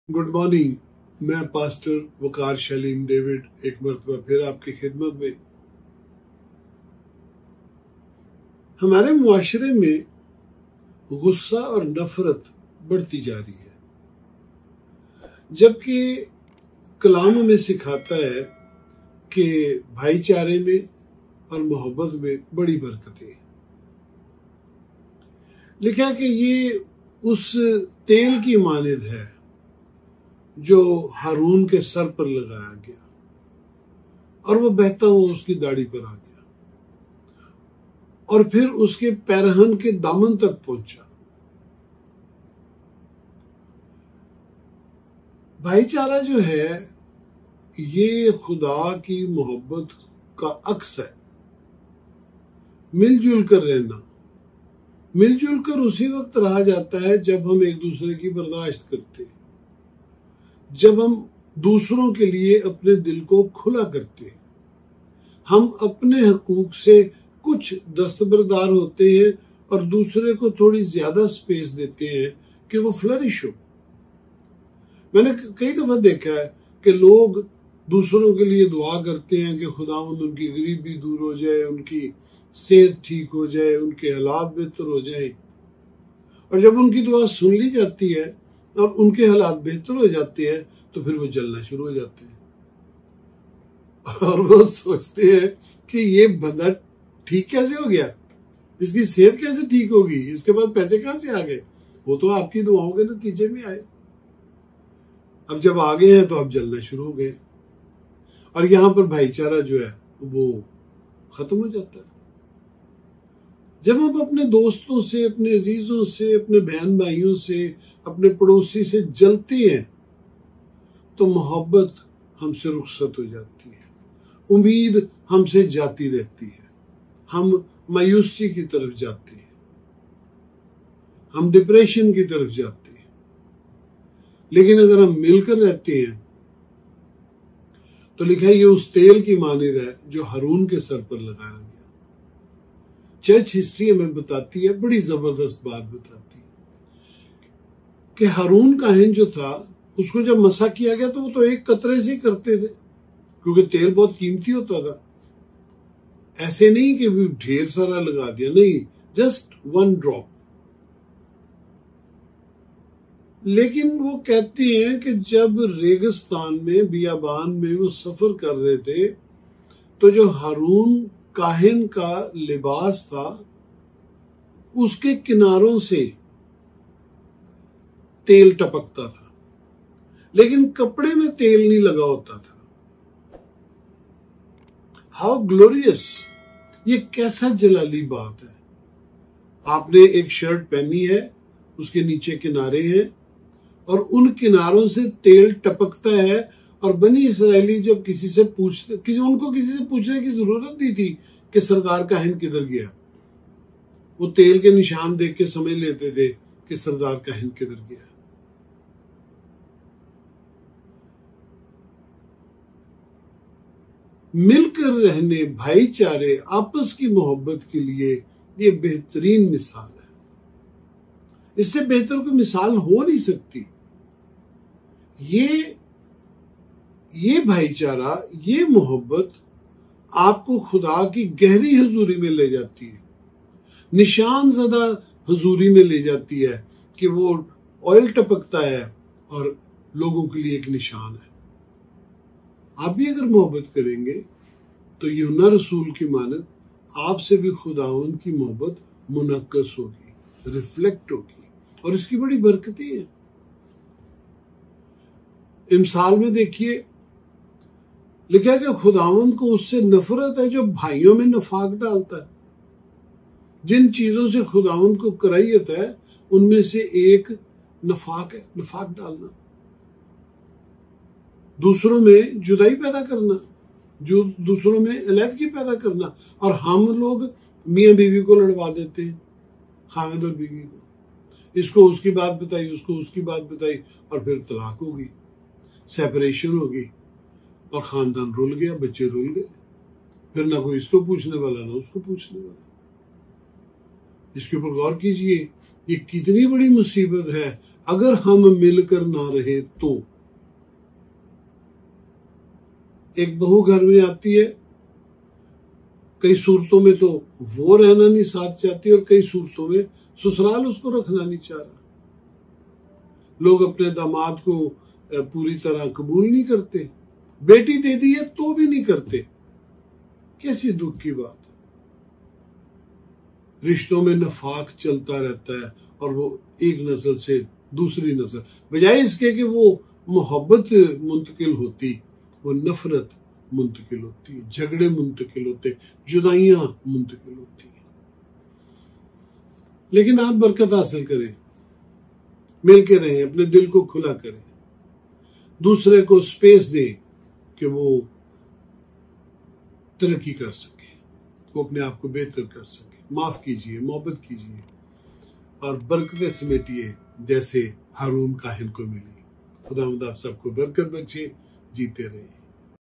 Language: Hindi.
Good morning. मैं पास्टर वकार शलीम डेविड एक मरतबा फिर आपकी खिदमत में। हमारे मुआशरे में गुस्सा और नफरत बढ़ती जा रही है, जबकि कलाम हमें सिखाता है कि भाईचारे में और मोहब्बत में बड़ी बरकतें हैं। लिखा कि ये उस तेल की मानिद है जो हारून के सर पर लगाया गया और वो बहता हुआ उसकी दाढ़ी पर आ गया और फिर उसके पैरहन के दामन तक पहुंचा। भाईचारा जो है ये खुदा की मोहब्बत का अक्स है। मिलजुल कर रहना, मिलजुल कर उसी वक्त रहा जाता है जब हम एक दूसरे की बर्दाश्त करते हैं, जब हम दूसरों के लिए अपने दिल को खुला करते हैं, हम अपने हकूक से कुछ दस्तबरदार होते हैं और दूसरे को थोड़ी ज्यादा स्पेस देते हैं कि वो फ्लरिश हो। मैंने कई दफा देखा है कि लोग दूसरों के लिए दुआ करते हैं कि खुदावंद उनकी गरीबी दूर हो जाए, उनकी सेहत ठीक हो जाए, उनके हालात बेहतर हो जाए, और जब उनकी दुआ सुन ली जाती है और उनके हालात बेहतर हो जाते हैं तो फिर वो जलना शुरू हो जाते हैं और वो सोचते हैं कि ये बंदा ठीक कैसे हो गया, इसकी सेहत कैसे ठीक होगी, इसके पास पैसे कहां से आ गए, वो तो आपकी दुआओं के नतीजे में आए। अब जब आ गए हैं तो अब जलना शुरू हो गए और यहां पर भाईचारा जो है वो खत्म हो जाता है। जब हम अपने दोस्तों से, अपने अजीजों से, अपने बहन भाइयों से, अपने पड़ोसी से जलते हैं तो मोहब्बत हमसे रुखसत हो जाती है, उम्मीद हमसे जाती रहती है, हम मायूसी की तरफ जाते हैं, हम डिप्रेशन की तरफ जाते हैं। लेकिन अगर हम मिलकर रहते हैं तो लिखा है ये उस तेल की मानिद है जो हारून के सर पर लगाया गया। चर्च हिस्ट्री हमें बताती है, बड़ी जबरदस्त बात बताती है कि हारून काहिन जो था उसको जब मसा किया गया तो वो तो एक कतरे से ही करते थे, क्योंकि तेल बहुत कीमती होता था। ऐसे नहीं कि भी ढेर सारा लगा दिया, नहीं, जस्ट वन ड्रॉप। लेकिन वो कहते हैं कि जब रेगिस्तान में, बियाबान में वो सफर कर रहे थे तो जो हारून काहिन का लिबास था उसके किनारों से तेल टपकता था, लेकिन कपड़े में तेल नहीं लगा होता था। हाउ ग्लोरियस, ये कैसा जलाली बात है। आपने एक शर्ट पहनी है, उसके नीचे किनारे हैं और उन किनारों से तेल टपकता है, और बनी इसराइली जब किसी से पूछने की जरूरत नहीं थी कि सरदार काहिन किधर गया, वो तेल के निशान देख के समझ लेते थे कि सरदार काहिन किधर गया। मिलकर रहने, भाईचारे, आपस की मोहब्बत के लिए ये बेहतरीन मिसाल है। इससे बेहतर कोई मिसाल हो नहीं सकती। ये भाईचारा, ये मोहब्बत आपको खुदा की गहरी हुजूरी में ले जाती है, निशान ज़दा हुजूरी में ले जाती है कि वो ऑयल टपकता है और लोगों के लिए एक निशान है। आप भी अगर मोहब्बत करेंगे तो यूहन्ना रसूल की मानद आपसे भी खुदावंद की मोहब्बत मुनक्कस होगी, रिफ्लेक्ट होगी, और इसकी बड़ी बरकतें हैं। इमसाल में देखिए लिखा है कि खुदावंद को उससे नफरत है जो भाइयों में नफाक डालता है। जिन चीजों से खुदावंद को कराहियत है उनमें से एक नफाक है, नफाक डालना, दूसरों में जुदाई पैदा करना, जो दूसरों में अलहदगी पैदा करना। और हम लोग मियां बीवी को लड़वा देते हैं, खाविंद और बीवी को, इसको उसकी बात बताई, उसको उसकी बात बताई, और फिर तलाक होगी, सेपरेशन होगी, और खानदान रुल गया, बच्चे रुल गए, फिर ना कोई इसको पूछने वाला ना उसको पूछने वाला। इसके ऊपर गौर कीजिए, ये कितनी बड़ी मुसीबत है अगर हम मिलकर ना रहे तो एक बहू घर में आती है, कई सूरतों में तो वो रहना नहीं साथ चाहती और कई सूरतों में ससुराल उसको रखना नहीं चाह रहा। लोग अपने दामाद को पूरी तरह कबूल नहीं करते, बेटी दे दी है तो भी नहीं करते। कैसी दुख की बात। रिश्तों में नफाक चलता रहता है और वो एक नस्ल से दूसरी नस्ल, बजाय इसके कि वो मोहब्बत मुंतकिल होती, वो नफरत मुंतकिल होती है, झगड़े मुंतकिल होते, जुदाइयां मुंतकिल होती हैं। लेकिन आप बरकत हासिल करें, मिल के रहें, अपने दिल को खुला करें, दूसरे को स्पेस दें कि वो तरक्की कर सके, वो अपने आप को बेहतर कर सके। माफ कीजिए, मोहब्बत कीजिए और बरकतें समेटिए जैसे हारून काहिन को मिली। खुदावंद आप सबको बरकत बख्शे, जीते रहे।